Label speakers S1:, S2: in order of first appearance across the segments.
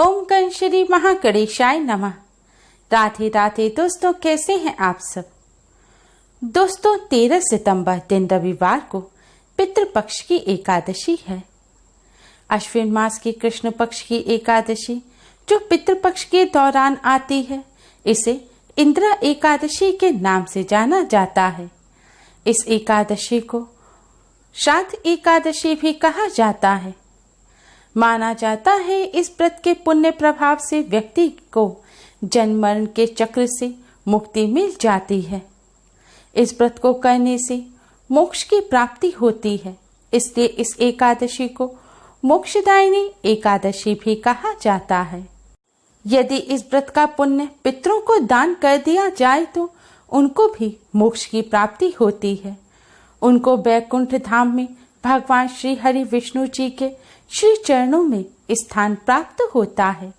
S1: ओम गणश्री महागणेशाय नमः। राधे राधे दोस्तों, कैसे हैं आप सब। दोस्तों 13 सितंबर दिन रविवार को पितृपक्ष की एकादशी है। अश्विन मास की कृष्ण पक्ष की एकादशी जो पितृपक्ष के दौरान आती है, इसे इंद्र एकादशी के नाम से जाना जाता है। इस एकादशी को श्राद्ध एकादशी भी कहा जाता है। माना जाता है इस व्रत के पुण्य प्रभाव से व्यक्ति को जन्म मरण के चक्र से मुक्ति मिल जाती है। इस व्रत को करने से मोक्ष की प्राप्ति होती है, इसलिए इस एकादशी को मोक्षदायिनी एकादशी भी कहा जाता है। यदि इस व्रत का पुण्य पितरों को दान कर दिया जाए तो उनको भी मोक्ष की प्राप्ति होती है। उनको वैकुंठ धाम में भगवान श्री हरि विष्णु जी के श्री चरणों में स्थान प्राप्त होता है।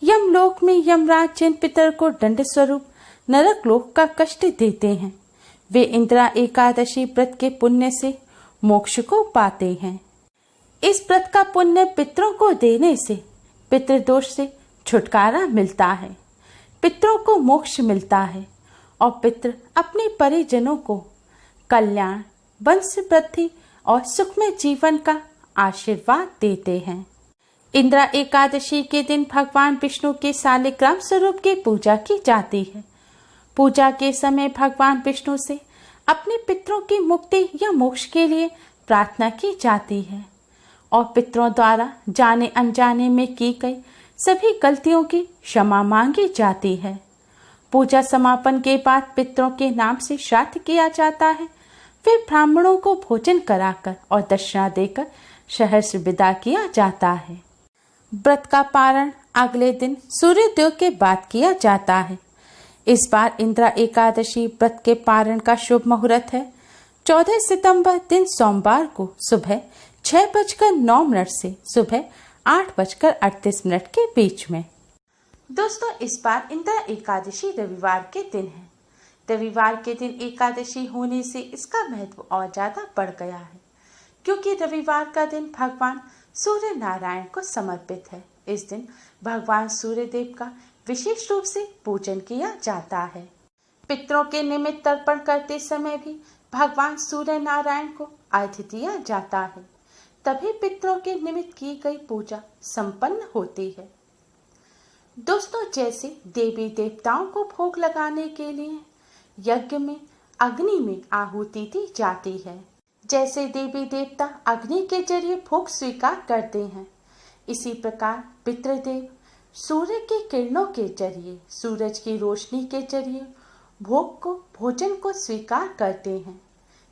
S1: यमलोक में यमराज जिन पितर को दंड स्वरूप नरक लोक का कष्ट देते हैं, वे इंदिरा एकादशी व्रत के पुण्य से मोक्ष को पाते हैं। इस व्रत का पुण्य पितरों को देने से पितृदोष से छुटकारा मिलता है, पितरों को मोक्ष मिलता है और पितृ अपने परिजनों को कल्याण, वंश वृद्धि और सुखमय जीवन का आशीर्वाद देते हैं। इंदिरा एकादशी के दिन भगवान विष्णु के शालिग्राम स्वरूप की पूजा की जाती है। पूजा के समय भगवान विष्णु से अपने पितरों की मुक्ति या मोक्ष के लिए प्रार्थना की जाती है और पितरों द्वारा जाने अनजाने में की गई सभी गलतियों की क्षमा मांगी जाती है। पूजा समापन के बाद पितरों के नाम से श्राद्ध किया जाता है। फिर ब्राह्मणों को भोजन कराकर और दक्षिणा देकर शहर से विदा किया जाता है। व्रत का पारण अगले दिन सूर्योदय के बाद किया जाता है। इस बार इंदिरा एकादशी व्रत के पारण का शुभ मुहूर्त है 14 सितंबर दिन सोमवार को सुबह 6:09 से सुबह 8:38 के बीच में। दोस्तों इस बार इंदिरा एकादशी रविवार के दिन है। रविवार के दिन एकादशी होने से इसका महत्व और ज्यादा बढ़ गया है, क्योंकि रविवार का दिन भगवान सूर्य नारायण को समर्पित है। इस दिन भगवान सूर्य देव का विशेष रूप से पूजन किया जाता है। पितरों के निमित्त तर्पण करते समय भी भगवान सूर्य नारायण को अर्घ्य दिया जाता है, तभी पितरों के निमित्त की गई पूजा संपन्न होती है। दोस्तों जैसे देवी देवताओं को भोग लगाने के लिए यज्ञ में अग्नि में आहुति दी जाती है, जैसे देवी देवता अग्नि के जरिए भोग स्वीकार करते हैं, इसी प्रकार पितृदेव सूर्य की किरणों के जरिए, सूरज की रोशनी के जरिए भोजन को स्वीकार करते हैं,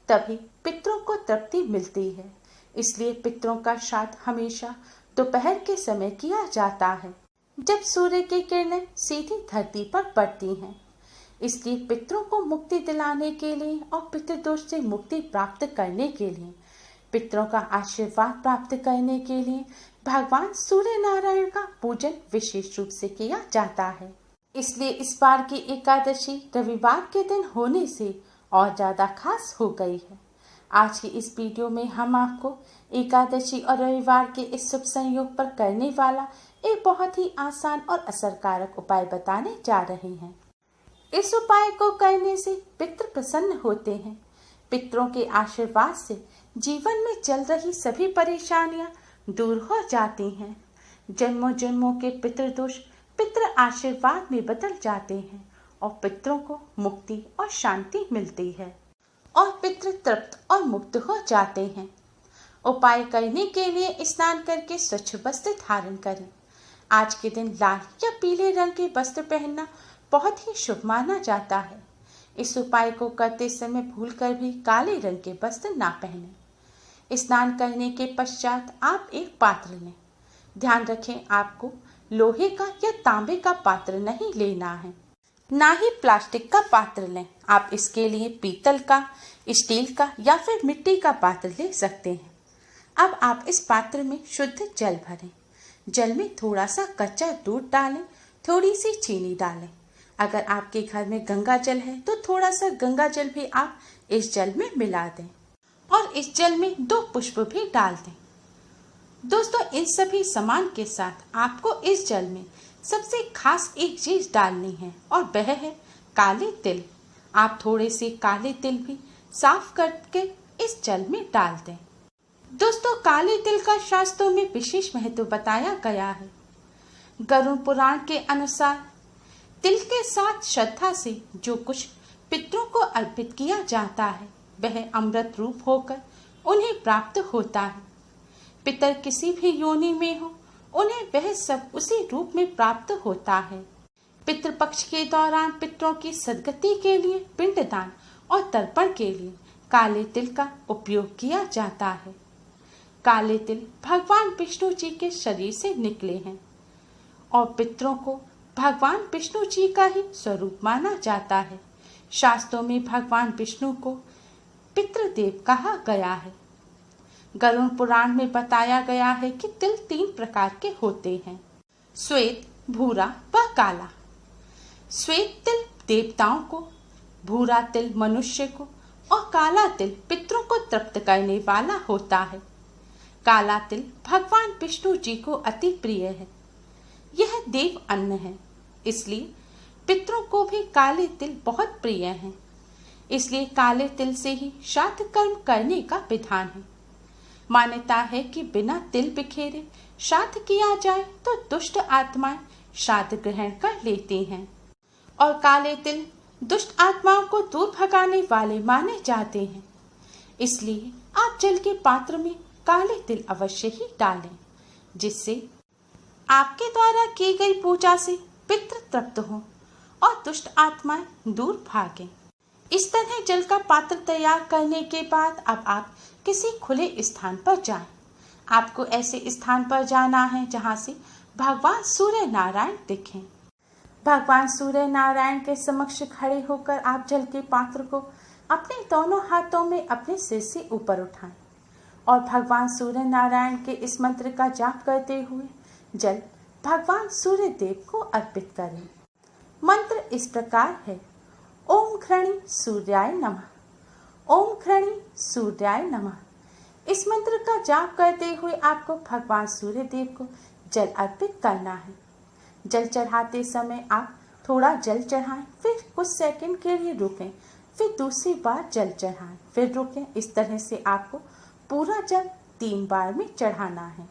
S1: तभी पितरों को तृप्ति मिलती है। इसलिए पितरों का श्राद्ध हमेशा दोपहर के समय किया जाता है, जब सूर्य की किरणें सीधी धरती पर पड़ती हैं। इसलिए पितरों को मुक्ति दिलाने के लिए और पितृदोष से मुक्ति प्राप्त करने के लिए, पितरों का आशीर्वाद प्राप्त करने के लिए भगवान सूर्य नारायण का पूजन विशेष रूप से किया जाता है। इसलिए इस बार की एकादशी रविवार के दिन होने से और ज्यादा खास हो गई है। आज की इस वीडियो में हम आपको एकादशी और रविवार के इस शुभ संयोग पर करने वाला एक बहुत ही आसान और असरकारक उपाय बताने जा रहे हैं। इस उपाय को करने से पितृ प्रसन्न होते हैं। पितरों के आशीर्वाद से जीवन में चल रही सभी परेशानियां दूर हो जाती हैं। जन्मों जन्मों के पितृदोष पितृ आशीर्वाद में बदल जाते हैं और पितरों को मुक्ति और शांति मिलती है और पितृ तृप्त और मुक्त हो जाते हैं। उपाय करने के लिए स्नान करके स्वच्छ वस्त्र धारण करें। आज के दिन लाल या पीले रंग के वस्त्र पहनना बहुत ही शुभ माना जाता है। इस उपाय को करते समय भूलकर भी काले रंग के वस्त्र ना पहनें। स्नान करने के पश्चात आप एक पात्र लें। ध्यान रखें, आपको लोहे का या तांबे का पात्र नहीं लेना है, ना ही प्लास्टिक का पात्र लें। आप इसके लिए पीतल का, स्टील का या फिर मिट्टी का पात्र ले सकते हैं। अब आप इस पात्र में शुद्ध जल भरें। जल में थोड़ा सा कच्चा दूध डालें, थोड़ी सी चीनी डालें। अगर आपके घर में गंगा जल है तो थोड़ा सा गंगा जल भी आप इस जल में मिला दें और इस जल में 2 पुष्प भी डाल दें। दोस्तों, इन सभी सामान के साथ आपको इस जल में सबसे खास एक चीज डालनी है और वह है काले तिल। आप थोड़े से काले तिल भी साफ करके इस जल में डाल दें। दोस्तों, काले तिल का शास्त्रों में विशेष महत्व बताया गया है। गरुड़ पुराण के अनुसार तिल के साथ श्रद्धा से जो कुछ पितरों को अर्पित किया जाता है वह अमृत रूप होकर उन्हें प्राप्त होता है। पितर किसी भी योनि में हो, उन्हें वह सब उसी रूप में प्राप्त होता है। पितृपक्ष के दौरान पितरों की सद्गति के लिए पिंडदान और तर्पण के लिए काले तिल का उपयोग किया जाता है। काले तिल भगवान विष्णु जी के शरीर से निकले हैं और पितरों को भगवान विष्णु जी का ही स्वरूप माना जाता है। शास्त्रों में भगवान विष्णु को पितृदेव कहा गया है। गरुड़ पुराण में बताया गया है कि तिल 3 प्रकार के होते हैं, श्वेत, भूरा व काला। श्वेत तिल देवताओं को, भूरा तिल मनुष्य को और काला तिल पितरों को तृप्त करने वाला होता है। काला तिल भगवान विष्णु जी को अति प्रिय है। यह देव अन्न है, इसलिए पितरों को भी काले तिल बहुत प्रिय हैं। इसलिए काले तिल से ही श्राद्ध कर्म करने का विधान है। मान्यता है कि बिना तिल बिखेरे श्राद्ध किया जाए तो दुष्ट आत्माएं श्राद्ध ग्रहण कर लेती हैं और काले तिल दुष्ट आत्माओं को दूर भगाने वाले माने जाते हैं। इसलिए आप जल के पात्र में काले तिल अवश्य ही डालें, जिससे आपके द्वारा की गई पूजा से पितृ तृप्त हों और दुष्ट आत्माएं दूर भागें। इस तरह जल का पात्र तैयार करने के बाद अब आप किसी खुले स्थान पर जाएं। आपको ऐसे स्थान पर जाना है जहां से भगवान सूर्य नारायण दिखें। भगवान सूर्य नारायण के समक्ष खड़े होकर आप जल के पात्र को अपने दोनों हाथों में अपने सिर से ऊपर उठाएं और भगवान सूर्य नारायण के इस मंत्र का जाप करते हुए जल भगवान सूर्य देव को अर्पित करें। मंत्र इस प्रकार है: ओम घृणी सूर्याय नमः, ओम घृणी सूर्याय नमः। इस मंत्र का जाप करते हुए आपको भगवान सूर्य देव को जल अर्पित करना है। जल चढ़ाते समय आप थोड़ा जल चढ़ाएं, फिर कुछ सेकंड के लिए रुकें, फिर दूसरी बार जल चढ़ाएं, फिर रुकें। इस तरह से आपको पूरा जल 3 बार में चढ़ाना है।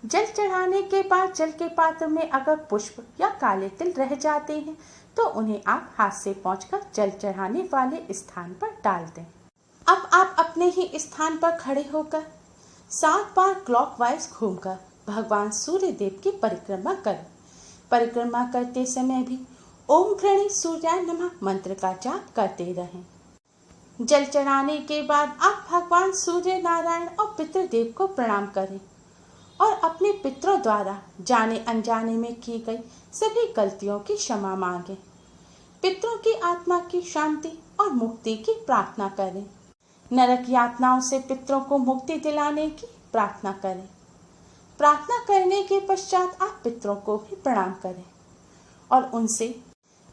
S1: जल चढ़ाने के बाद जल के पात्र में अगर पुष्प या काले तिल रह जाते हैं तो उन्हें आप हाथ से पोंछकर जल चढ़ाने वाले स्थान पर डाल दें। अब आप अपने ही स्थान पर खड़े होकर 7 बार क्लॉकवाइज घूमकर भगवान सूर्य देव की परिक्रमा करें। परिक्रमा करते समय भी ओम घृणी सूर्याय नमः मंत्र का जाप करते रहें। जल चढ़ाने के बाद आप भगवान सूर्य नारायण और पितृदेव को प्रणाम करें और अपने पितरों द्वारा जाने अनजाने में की गई सभी गलतियों की क्षमा मांगें। पितरों की आत्मा की शांति और मुक्ति की प्रार्थना करें। नरक यातनाओं से पितरों को मुक्ति दिलाने की प्रार्थना करें। प्रार्थना करने के पश्चात आप पितरों को भी प्रणाम करें और उनसे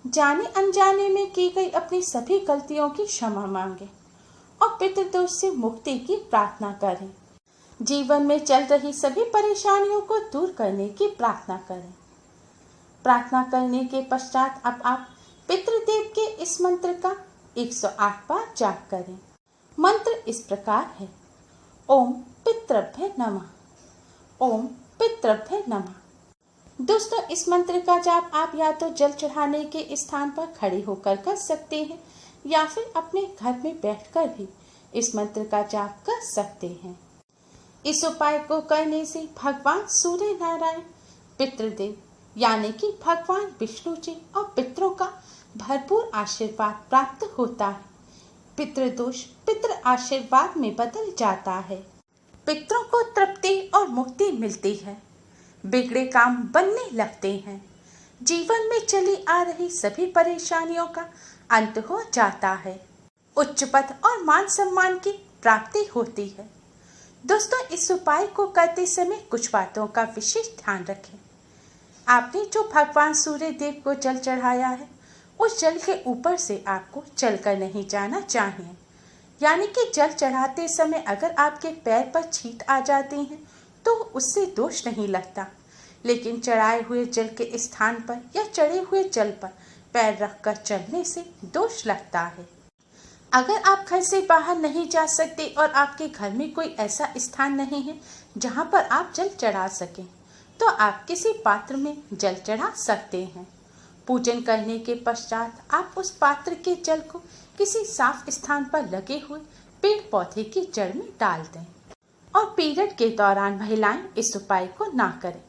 S1: जाने अनजाने में की गई अपनी सभी गलतियों की क्षमा मांगें और पितृदोष से मुक्ति की प्रार्थना करें। जीवन में चल रही सभी परेशानियों को दूर करने की प्रार्थना करें। प्रार्थना करने के पश्चात अब आप पितृदेव के इस मंत्र का 108 बार जाप करें। मंत्र इस प्रकार है: ओम पितृभ्य नमः, ओम पितृभ्य नमः। दोस्तों, इस मंत्र का जाप आप या तो जल चढ़ाने के स्थान पर खड़े होकर कर सकते हैं या फिर अपने घर में बैठकर भी इस मंत्र का जाप कर सकते हैं। इस उपाय को करने से भगवान सूर्य नारायण, पितृदेव यानी कि भगवान विष्णु जी और पितरों का भरपूर आशीर्वाद प्राप्त होता है। पितृदोष पितृ आशीर्वाद में बदल जाता है। पितरों को तृप्ति और मुक्ति मिलती है। बिगड़े काम बनने लगते हैं। जीवन में चली आ रही सभी परेशानियों का अंत हो जाता है। उच्च पद और मान सम्मान की प्राप्ति होती है। दोस्तों, इस उपाय को करते समय कुछ बातों का विशेष ध्यान रखें। आपने जो भगवान सूर्य देव को जल चढ़ाया है उस जल के ऊपर से आपको चलकर नहीं जाना चाहिए। यानी कि जल चढ़ाते समय अगर आपके पैर पर छींट आ जाती हैं तो उससे दोष नहीं लगता, लेकिन चढ़ाए हुए जल के स्थान पर या चढ़े हुए जल पर पैर रखकर चलने से दोष लगता है। अगर आप घर से बाहर नहीं जा सकते और आपके घर में कोई ऐसा स्थान नहीं है जहाँ पर आप जल चढ़ा सकें, तो आप किसी पात्र में जल चढ़ा सकते हैं। पूजन करने के पश्चात आप उस पात्र के जल को किसी साफ स्थान पर लगे हुए पेड़ पौधे की जड़ में डाल दें। और पीरियड के दौरान महिलाएं इस उपाय को ना करें।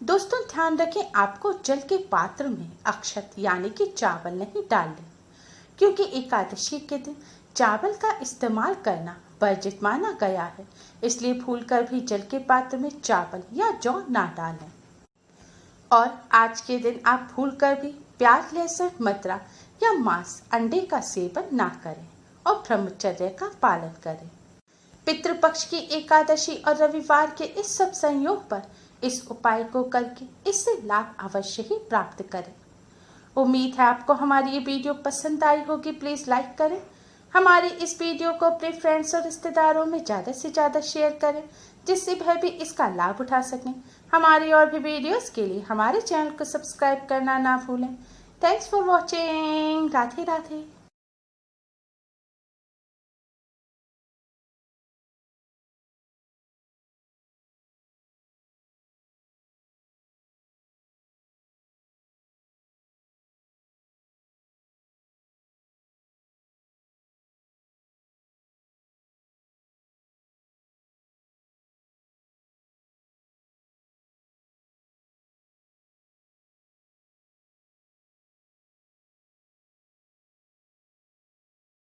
S1: दोस्तों ध्यान रखें, आपको जल के पात्र में अक्षत यानी कि चावल नहीं डालने, क्योंकि एकादशी के दिन चावल का इस्तेमाल करना वर्जित माना गया है। इसलिए भूलकर भी जल के पात्र में चावल या जौ ना डालें। और आज के दिन आप भूलकर भी प्याज, लहसुन, मदिरा या मांस, अंडे का सेवन ना करें और ब्रह्मचर्य का पालन करें। पितृपक्ष की एकादशी और रविवार के इस सब संयोग पर इस उपाय को करके इससे लाभ अवश्य ही प्राप्त करें। उम्मीद है आपको हमारी ये वीडियो पसंद आई होगी। प्लीज लाइक करें, हमारी इस वीडियो को अपने फ्रेंड्स और रिश्तेदारों में ज़्यादा से ज़्यादा शेयर करें, जिससे वह भी इसका लाभ उठा सकें। हमारी और भी वीडियोस के लिए हमारे चैनल को सब्सक्राइब करना ना भूलें। Thanks for watching. Radhe Radhe.